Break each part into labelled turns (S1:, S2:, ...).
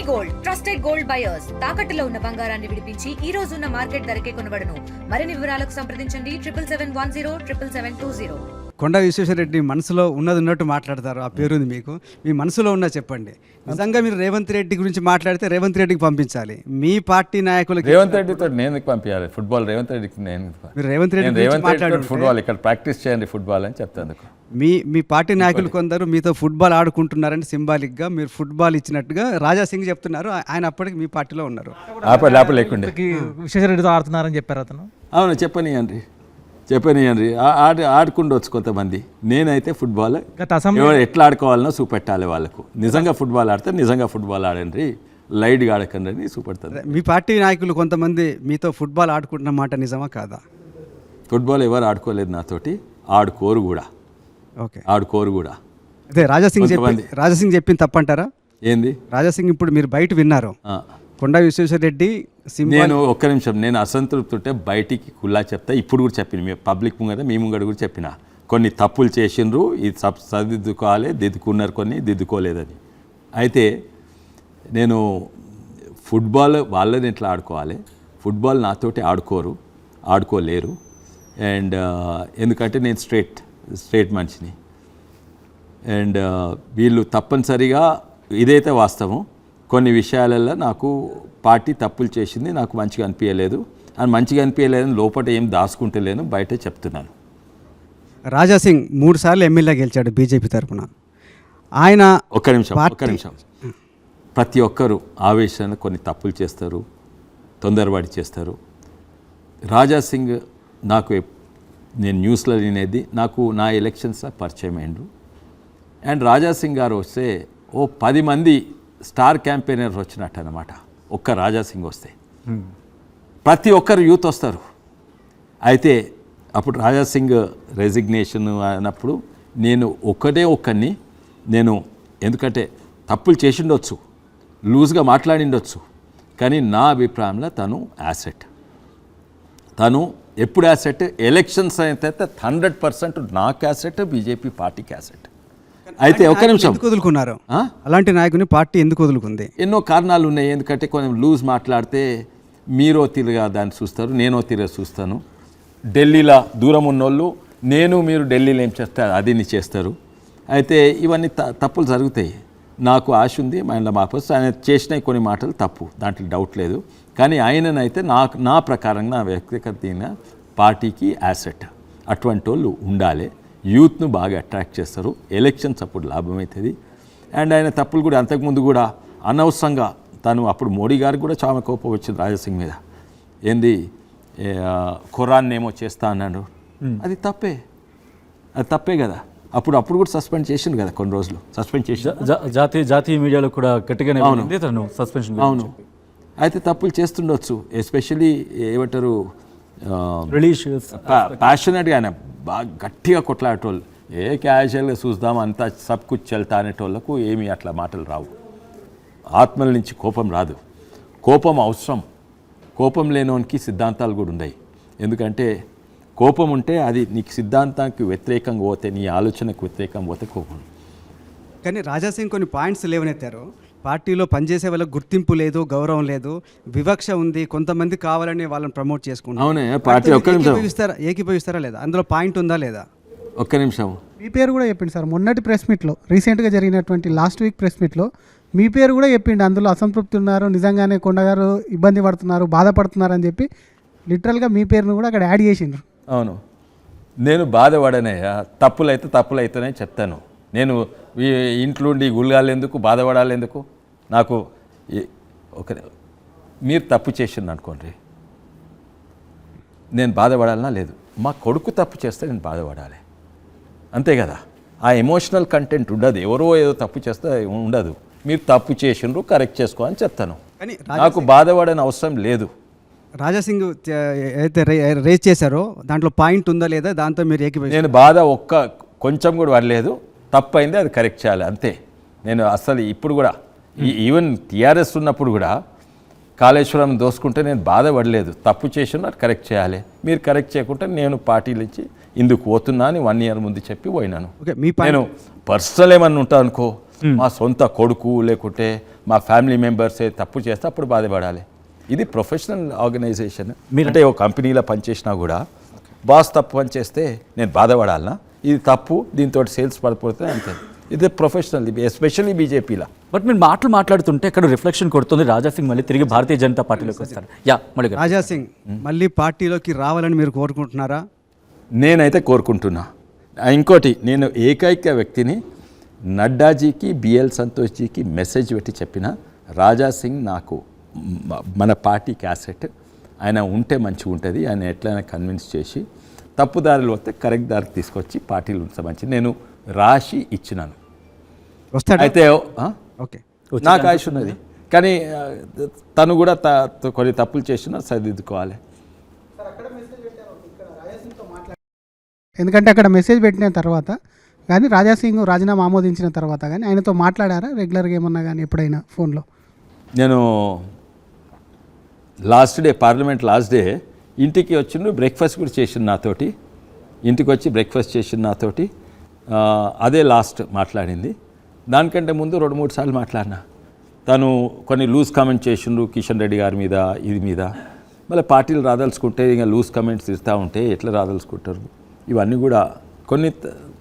S1: Gold trusted gold buyers తాకట్టులో ఉన్న బంగారాన్ని విడిపించి ఈ రోజు ఉన్న మార్కెట్ ధరకే కొనబడును. మరిన్ని వివరాలకు సంప్రదించండి 77107720.
S2: కొండ విశ్వేశ్వరరెడ్డి మనసులో ఉన్నది ఉన్నట్టు మాట్లాడతారు. ఆ పేరుంది మీకు. మీ మనసులో ఉన్న చెప్పండి. నిజంగా మీరు రేవంత్ రెడ్డి గురించి మాట్లాడితే రేవంత్ రెడ్డికి పంపించాలి. మీ పార్టీ నాయకులకి
S3: రేవంత్ రెడ్డితో నేను పంపించాలి ఫుట్బాల్. రేవంత్ రెడ్డికి నేను
S2: మీరు రేవంత్ రెడ్డి
S3: మాట్లాడు ఫుట్బాల్ ఇక్కడ ప్రాక్టీస్ చేయండి ఫుట్బాల్ అని చెప్తాను.
S2: మీ పార్టీ నాయకులు కొందరు మీతో ఫుట్బాల్ ఆడుకుంటున్నారని సింబాలిక్గా మీరు ఫుట్బాల్ ఇచ్చినట్టుగా రాజా సింగ్ చెప్తున్నారు. ఆయన అప్పటికి మీ పార్టీలో ఉన్నారు.
S3: లేకుండే
S4: విశ్వేశ్వరరెడ్డితో ఆడుతున్నారని చెప్పారు అతను.
S3: అవును చెప్పనియండి ఆడుకుండవచ్చు కొంతమంది. నేనైతే ఫుట్బాల్ ఎట్లా ఆడుకోవాలనో చూపెట్టాలి వాళ్ళకు. నిజంగా ఫుట్బాల్ ఆడితే నిజంగా ఫుట్బాల్ ఆడండి, లైట్గా ఆడకండి అని చూపెడతారు.
S2: మీ పార్టీ నాయకులు కొంతమంది మీతో ఫుట్బాల్ ఆడుకుంటున్న మాట నిజమా కాదా?
S3: ఫుట్బాల్ ఎవరు ఆడుకోలేదు నాతోటి, ఆడుకోరు కూడా.
S2: ఓకే,
S3: ఆడుకోరు కూడా.
S2: అదే రాజాసింగ్ చెప్పింది తప్పంటారా?
S3: ఏంది
S2: రాజాసింగ్ ఇప్పుడు మీరు బయట విన్నారు. కొండ విశ్వేశ్వరరెడ్డి
S3: నేను ఒక్క నిమిషం, నేను అసంతృప్తి ఉంటే బయటికి కుల్లా చెప్తా. ఇప్పుడు కూడా చెప్పిన మీ పబ్లిక్ ముంగట మీ ముంగట కూడా చెప్పిన కొన్ని తప్పులు చేసిండ్రు, ఇది సరిదిద్దుకోవాలి, దిద్దుకున్నారు, కొన్ని దిద్దుకోలేదని. అయితే నేను ఫుట్బాల్ వాళ్ళని ఎట్లా ఆడుకోవాలి, ఫుట్బాల్ నాతోటి ఆడుకోలేరు. అండ్ ఎందుకంటే నేను స్ట్రేట్ మనిషిని. అండ్ వీళ్ళు తప్పనిసరిగా ఇదైతే వాస్తవం. కొన్ని విషయాలలో నాకు పార్టీ తప్పులు చేసింది, నాకు మంచిగా అనిపించలేదు. అని మంచిగా అనిపించలేదని లోపల ఏం దాచుకుంటలేను, బయటే చెప్తున్నాను.
S2: రాజాసింగ్ 3 సార్లు ఎమ్మెల్యే గెలిచాడు బీజేపీ తరఫున. ఆయన
S3: ఒక్క నిమిషం ప్రతి ఒక్కరు ఆవేశాన్ని కొన్ని తప్పులు చేస్తారు, తొందరపాటు చేస్తారు. రాజాసింగ్ నాకు నేను న్యూస్లో వినేది, నాకు నా ఎలక్షన్స్లో పరిచయం అయ్యిండ్రు. అండ్ రాజాసింగ్ గారు వస్తే 10 మంది స్టార్ క్యాంపెయినర్స్ వచ్చినట్టు అనమాట. ఒక్క రాజాసింగ్ వస్తే ప్రతి ఒక్కరు యూత్ వస్తారు. అయితే అప్పుడు రాజాసింగ్ రెసిగ్నేషన్ అన్నప్పుడు నేను ఒక్కరిని నేను, ఎందుకంటే తప్పులు చేసిండొచ్చు, లూజ్గా మాట్లాడిండొచ్చు, కానీ నా అభిప్రాయంలో తను యాసెట్. తను ఎప్పుడు యాసెట్, ఎలక్షన్స్ అయితే 100% నాకు యాసెట్, బీజేపీ పార్టీకి యాసెట్. అయితే ఒక్క నిమిషం,
S2: వదులుకున్నారు అలాంటి నాయకుని పార్టీ ఎందుకు వదులుకుంది?
S3: ఎన్నో కారణాలు ఉన్నాయి. ఎందుకంటే కొంచెం లూజ్ మాట్లాడితే మీరో తిరిగా దాన్ని చూస్తారు, నేనో తిరిగా చూస్తాను. ఢిల్లీలో దూరం ఉన్నోళ్ళు మీరు ఢిల్లీలో ఏం చేస్తారు అది చేస్తారు. అయితే ఇవన్నీ తప్పులు జరుగుతాయి. నాకు ఆశ ఉంది మైండ్లో మాపస్ ఆయన చేసిన కొన్ని మాటలు తప్పు, దాంట్లో డౌట్ లేదు. కానీ ఆయననైతే నా ప్రకారంగా నా వ్యక్తిగత పార్టీకి యాసెట్. అటువంటి వాళ్ళు ఉండాలి, యూత్ను బాగా అట్రాక్ట్ చేస్తారు, ఎలక్షన్స్ అప్పుడు లాభమవుతుంది. అండ్ ఆయన తప్పులు కూడా అంతకుముందు కూడా అనవసరంగా తను అప్పుడు మోడీ గారికి కూడా చాలా కోపం వచ్చింది రాజాసింగ్ మీద. ఏంది ఖురాన్ ఏమో చేస్తా అన్నాడు, అది తప్పే కదా. అప్పుడు కూడా సస్పెండ్ చేసిండు కదా, కొన్ని రోజులు సస్పెండ్ చేసి
S4: జాతీయ మీడియాలో కూడా గట్టిగానే సస్పెన్షన్.
S3: అవును, అయితే తప్పులు చేస్తుండొచ్చు. ఎస్పెషలీ ఏమంటారు ప్యాషనెట్గా ఆయన బాగా గట్టిగా కొట్లాడేటోళ్ళు, క్యాజువల్గా చూద్దాం అంతా సబ్ కుచ్ చల్తా అనేటోళ్ళకు ఏమీ అట్లా మాటలు రావు. ఆత్మల నుంచి కోపం రాదు. కోపం అవసరం. కోపం లేనోనికి సిద్ధాంతాలు కూడా ఉన్నాయి. ఎందుకంటే కోపం ఉంటే అది నీకు సిద్ధాంతానికి వ్యతిరేకంగా పోతే, నీ ఆలోచనకు వ్యతిరేకంగా పోతే కోపం.
S2: కానీ రాజాసింగ్ కొన్ని పాయింట్స్ లేవనెత్తారు. పార్టీలో పనిచేసే వాళ్ళకి గుర్తింపు లేదు, గౌరవం లేదు, వివక్ష ఉంది, కొంతమంది కావాలని వాళ్ళని ప్రమోట్ చేసుకుంటారు.
S3: అవునే పార్టీ
S2: ఏకీభవిస్తారా లేదా? అందులో పాయింట్ ఉందా లేదా?
S3: ఒక్క నిమిషం,
S5: మీ పేరు కూడా చెప్పింది సార్ మొన్నటి ప్రెస్ మీట్లో, రీసెంట్గా జరిగినటువంటి లాస్ట్ వీక్ ప్రెస్ మీట్లో మీ పేరు కూడా చెప్పిండు. అందులో అసంతృప్తి ఉన్నారు, నిజంగానే కొండగారు ఇబ్బంది పడుతున్నారు, బాధపడుతున్నారు అని చెప్పి లిటరల్గా మీ పేరును కూడా అక్కడ యాడ్ చేసిండ్రు.
S3: అవును, నేను బాధపడనయ్యా, తప్పులు అవుతాయని చెప్తాను. నేను ఇంట్లో ఉండి గుల్గాలు ఎందుకు, బాధపడాలి ఎందుకు? నాకు మీరు తప్పు చేసింది అనుకోండి, నేను బాధపడాలన్నా లేదు. మా కొడుకు తప్పు చేస్తే నేను బాధపడాలి, అంతే కదా. ఆ ఎమోషనల్ కంటెంట్ ఉండదు. ఎవరో ఏదో తప్పు చేస్తే ఉండదు. మీరు తప్పు చేసిండ్రు, కరెక్ట్ చేసుకోవాలని చెప్తాను. నాకు బాధపడని అవసరం లేదు.
S2: రాజాసింగ్ అయితే రేజ్ చేశారో దాంట్లో పాయింట్ ఉందా లేదా, దాంతో మీరు
S3: నేను బాధ కొంచెం కూడా పడలేదు. తప్పు అయింది, అది కరెక్ట్ చేయాలి, అంతే. నేను అసలు ఇప్పుడు కూడా ఈవెన్ టీఆర్ఎస్ ఉన్నప్పుడు కూడా కాళేశ్వరం దోసుకుంటే నేను బాధపడలేదు. తప్పు చేసినా కరెక్ట్ చేయాలి, మీరు కరెక్ట్ చేయకుంటే నేను పార్టీలు ఇచ్చి ఇందుకు పోతున్నా అని 1 year ముందు చెప్పి పోయినాను. నేను పర్సనల్ ఏమన్నా ఉంటా అనుకో, మా సొంత కొడుకు లేకుంటే మా ఫ్యామిలీ మెంబర్సే తప్పు చేస్తే అప్పుడు బాధపడాలి. ఇది ప్రొఫెషనల్ ఆర్గనైజేషన్. అంటే ఒక కంపెనీలో పనిచేసినా కూడా బాస్ తప్పు పని చేస్తే నేను బాధపడాలనా? ఇది తప్పు, దీంతో సేల్స్ పడిపోతే అంతే. ఇది ప్రొఫెషనల్, ఎస్పెషల్లీ బీజేపీలో.
S4: బట్ మీరు మాట్లాడుతుంటే ఇక్కడ రిఫ్లెక్షన్ కొడుతుంది, రాజా సింగ్ మళ్ళీ తిరిగి భారతీయ జనతా పార్టీలోకి వస్తారు. మళ్ళీ
S2: రాజా సింగ్ మళ్ళీ పార్టీలోకి రావాలని మీరు కోరుకుంటున్నారా?
S3: నేనైతే కోరుకుంటున్నా. ఇంకోటి, నేను ఏకైక వ్యక్తిని నడ్డాజీకి బిఎల్ సంతోష్జీకి మెసేజ్ పెట్టి చెప్పిన, రాజా సింగ్ నాకు మన పార్టీకి యాసెట్, ఆయన ఉంటే మంచిగా ఉంటుంది, ఆయన ఎట్లయినా కన్విన్స్ చేసి తప్పుదారులు వస్తే కరెక్ట్ దారికి తీసుకొచ్చి పార్టీలు ఉంటే మంచిది. నేను రాసి ఇచ్చినాను.
S2: వస్తాడు
S3: అయితే
S2: ఓకే,
S3: నాకు ఆయుష్ ఉన్నది, కానీ తను కూడా కొన్ని తప్పులు చేసినా సరిదిద్దుకోవాలి.
S5: ఎందుకంటే అక్కడ మెసేజ్ పెట్టిన తర్వాత కానీ రాజా సింగ్ రాజీనామా ఆమోదించిన తర్వాత కానీ ఆయనతో మాట్లాడారా రెగ్యులర్గా ఏమన్నా కానీ ఎప్పుడైనా ఫోన్లో?
S3: నేను last day, parliament last day ఇంటికి వచ్చిండు, బ్రేక్ఫాస్ట్ కూడా చేసిండు నాతోటి. ఇంటికి వచ్చి బ్రేక్ఫాస్ట్ చేసిండు నాతోటి. అదే లాస్ట్ మాట్లాడింది. దానికంటే ముందు 2-3 సార్లు మాట్లాడినా. తను కొన్ని లూజ్ కామెంట్ చేసిండ్రు కిషన్ రెడ్డి గారి మీద, ఇది మీద. మళ్ళీ పార్టీలు రాదలుచుకుంటే ఇంకా లూజ్ కామెంట్స్ ఇస్తూ ఉంటే ఎట్లా రాదలుచుకుంటారు? ఇవన్నీ కూడా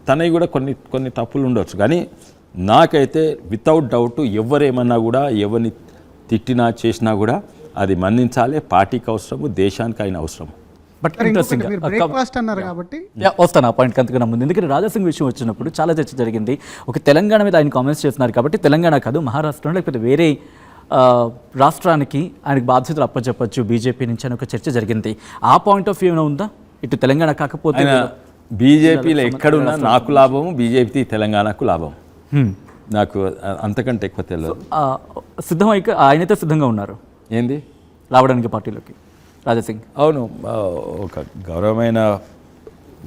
S3: తనవి కూడా కొన్ని తప్పులు ఉండవచ్చు. కానీ నాకైతే వితౌట్ డౌట్ ఎవరేమన్నా కూడా, ఎవరిని తిట్టినా చేసినా కూడా అది మన్నించాలి. పార్టీకి అవసరము, దేశానికి అయిన అవసరం.
S4: బట్ ఇంట్రెస్టింగ్
S5: బ్రేక్ఫాస్ట్ అన్నారు కాబట్టి
S4: వస్తాను ఆ పాయింట్ అంతకన్నా ముందు. ఎందుకంటే రాజా సింగ్ విషయం వచ్చినప్పుడు చాలా చర్చ జరిగింది. ఒక తెలంగాణ మీద ఆయన కామెంట్స్ చేస్తున్నారు కాబట్టి తెలంగాణ కాదు, మహారాష్ట్ర లేకపోతే వేరే రాష్ట్రానికి ఆయనకు బాధ్యతలు అప్పచెప్పచ్చు బీజేపీ నుంచి అని ఒక చర్చ జరిగింది. ఆ పాయింట్ ఆఫ్ వ్యూ ఏమైనా ఉందా? ఇటు తెలంగాణ కాకపోతే
S3: బీజేపీలో ఎక్కడున్నా నాకు లాభము, బీజేపీ తెలంగాణకు లాభం. నాకు అంతకంటే ఎక్కువ తెలియదు.
S4: ఆయనైతే సిద్ధంగా ఉన్నారు
S3: ఏంది
S4: రావడానికి పార్టీలోకి రాజా సింగ్?
S3: అవును, ఒక గౌరవమైన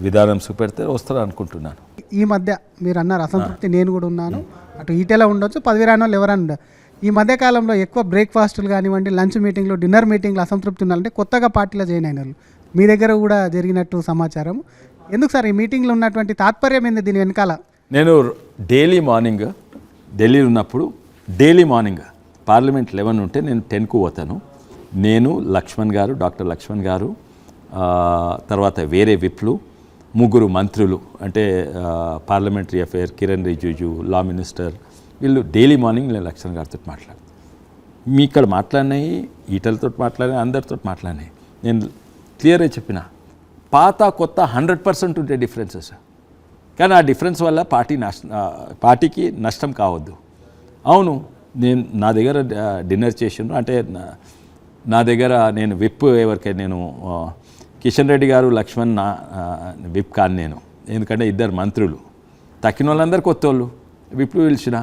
S3: విధానం చూపెడితే వస్తారు అనుకుంటున్నాను.
S5: ఈ మధ్య మీరు అన్నారు అసంతృప్తి నేను కూడా ఉన్నాను, అటు ఈటెలా ఉండొచ్చు, 10 రానోళ్ళు ఎవరన్నా. ఈ మధ్య కాలంలో ఎక్కువ బ్రేక్ఫాస్టులు కానివ్వండి, లంచ్ మీటింగ్లు, డిన్నర్ మీటింగ్లు అసంతృప్తి ఉన్నారంటే కొత్తగా పార్టీలో జాయిన్ అయిన వాళ్ళు మీ దగ్గర కూడా జరిగినట్టు సమాచారం. ఎందుకు సార్ ఈ మీటింగ్లో ఉన్నటువంటి తాత్పర్యం ఏంది దీని వెనకాల?
S3: నేను డైలీ మార్నింగ్ ఢిల్లీ ఉన్నప్పుడు డైలీ మార్నింగ్ పార్లమెంట్ 11 ఉంటే నేను 10కు పోతాను. నేను లక్ష్మణ్ గారు, డాక్టర్ లక్ష్మణ్ గారు, తర్వాత వేరే విప్లు, 3 మంత్రులు, అంటే parliamentary affair Kiran Rijiju, law minister, వీళ్ళు డైలీ మార్నింగ్ నేను లక్ష్మణ్ గారితో మాట్లాడతాను. మీ ఇక్కడ మాట్లాడినాయి, ఈటలతో మాట్లాడినాయి, అందరితో మాట్లాడినాయి. నేను క్లియర్గా చెప్పిన, పాత కొత్త 100% ఉంటే డిఫరెన్సెస్, కానీ ఆ డిఫరెన్స్ వల్ల పార్టీకి నష్టం కావద్దు. అవును, నా దగ్గర డిన్నర్ చేసిండ్రు, అంటే నా దగ్గర నేను విప్ ఎవరికైనా నేను కిషన్ రెడ్డి గారు, లక్ష్మణ్ విప్ కాను నేను, ఎందుకంటే 2 మంత్రులు. తక్కిన వాళ్ళందరూ కొత్త వాళ్ళు, విప్లు పిలిచిన.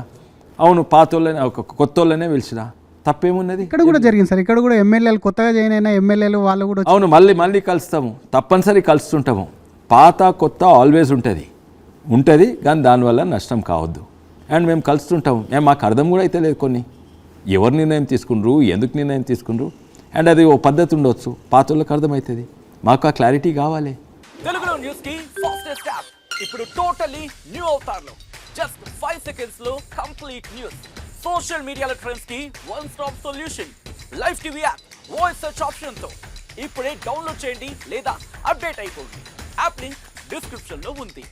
S3: అవును, పాత వాళ్ళనే, కొత్త వాళ్ళనే పిలిచిన, తప్పేమున్నది?
S5: ఇక్కడ కూడా జరిగింది సార్, ఇక్కడ కూడా ఎమ్మెల్యేలు కొత్తగా జాయిన్ అయిన ఎమ్మెల్యేలు వాళ్ళు కూడా.
S3: అవును, మళ్ళీ కలుస్తాము, తప్పనిసరి కలుస్తుంటాము. పాత కొత్త ఆల్వేస్ ఉంటుంది, కానీ దానివల్ల నష్టం కావద్దు. అండ్ మేము కలుస్తుంటాము. మాకు అర్థం కూడా అయితే లేదు కొన్ని, ఎవరు నిర్ణయం తీసుకుండ్రు, ఎందుకు నిర్ణయం తీసుకుండ్రు, అండ్ అది ఓ పద్ధతి ఉండొచ్చు, పాత వాళ్ళకి అర్థమవుతుంది. మాకు ఆ క్లారిటీ కావాలి.
S6: తెలుగులో న్యూస్ కి ఫాస్టెస్ట్ యాప్ ఇప్పుడు టోటల్లీ న్యూ అవతార్లో జస్ట్ 5 సెకండ్స్ లో కంప్లీట్ న్యూస్. సోషల్ మీడియాలో ట్రెండ్స్ కి one stop solution. Live TV app voice search option తో ఇప్పుడే డౌన్లోడ్ చేయండి లేదా అప్డేట్ అయిపోండి. యాప్ లింక్ డిస్క్రిప్షన్ లో ఉంది.